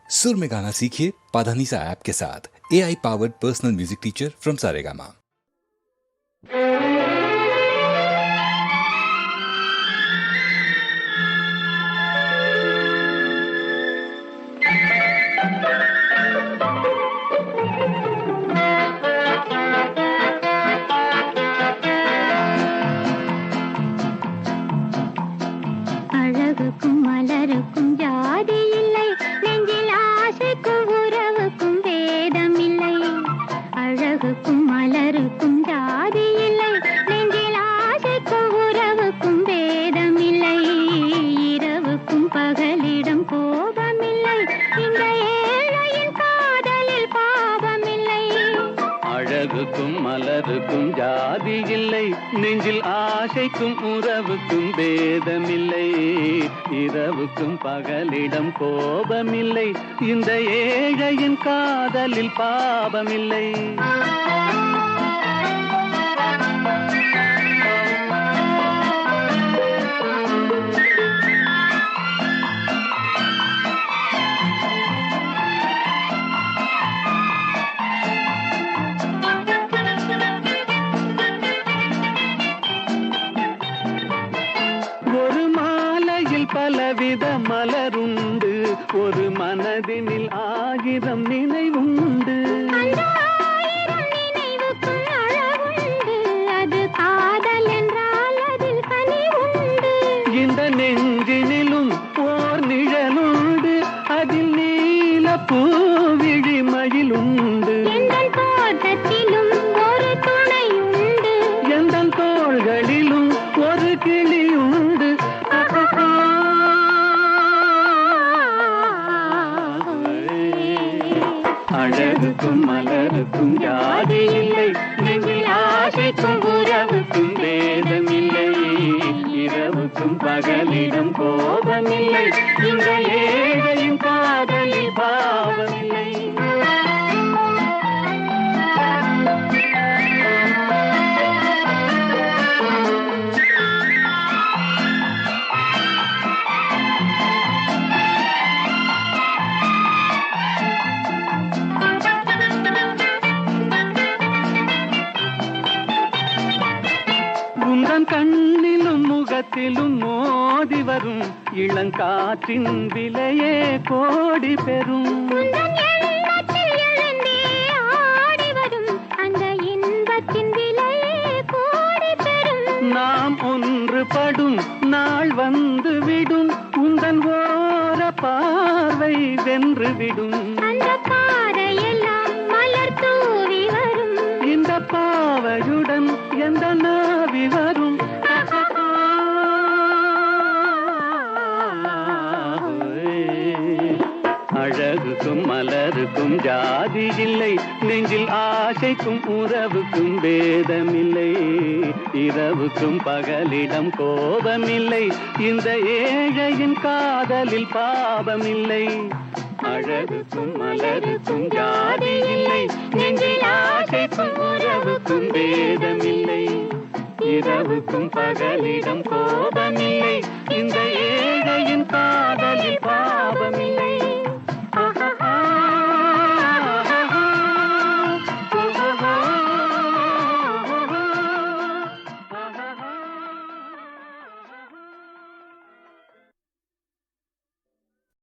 सुर में गाना सीखिए पाधानीसा ऐप के साथ। AI powered personal music teacher from Saregama. அழகுக்கும் மலருக்கும் ஜாதி இல்லை, நெஞ்சில் ஆசைக்கும் உறவுக்கும் வேதமில்லை. அழகுக்கும் மலருக்கும் ஜாதி இல்லை, நெஞ்சில் ஆசைக்கும் உறவுக்கும் வேதமில்லை. இரவுக்கும் பகலிடம் கோபமில்லை, இந்த ஏழையின் காதலில் பாவமில்லை. அழகுக்கும் மலருக்கும் ஜாதி இல்லை, நெஞ்சில் ஆசைக்கும் உறவுக்கும் பேதமில்லை. இரவுக்கும் பகலிடம் கோபமில்லை, இந்த ஏழையின் காதலில் பாவமில்லை. ஒரு மாலையில் பலவித மலருண்டு, ஒரு மனதினில் 1000 நினைவுண்டு. அந்த 1000 நினைவுக்கும் அளவுண்டு, அது காதல் என்றால் அதில் கனிவுண்டு. இந்த நெஞ்சினிலும் ஓர் நிழலுண்டு, அதில் நீல பூவிழி மயிலுண்டு. எந்தன் தோட்டத்திலும் ஒரு துணையுண்டு, எந்தன் தோள்களிலும் ஒரு கிளியுண்டு. அழகுக்கும் மலருக்கும் ஜாதி இல்லை, நெஞ்சில் ஆசைக்கும் உறவுக்கும் வேதமில்லை. இரவுக்கும் பகலிடம் கோபமில்லை, இந்த ஏழையின் காதலில் பாவமில்லை. உந்தன் கண்ணிலும் முகத்திலும் மோதி வரும் இளங்காற்றின் விலையே கோடி பெறும். உந்தன் எண்ணத்தில் எழுந்தே ஆடி வரும் அந்த இன்பத்தின் விலையே கோடி பெறும். நாம் ஒன்றுபடும் நாள் வந்து விடும், உந்தன் ஓர பார்வை வென்று விடும். அந்த பாறையெல்லாம் மலர் தூவி வரும், இந்த பாவையுடன் எந்த நாவி வரும். அழகுக்கும் மலருக்கும் ஜாதி இல்லை, நெஞ்சில் ஆசைக்கும் உறவுக்கும் பேதமில்லை. இரவுக்கும் பகலிடம் கோபமில்லை, இந்த ஏழையின் காதலில் பாவமில்லை. அழகுக்கும் மலருக்கும் ஜாதி இல்லை, நெஞ்சில் ஆசைக்கும் உறவுக்கும் பேதமில்லை. இரவுக்கும் பகலிடம் கோபமில்லை, இந்த ஏழையின் காதலில் பாவம்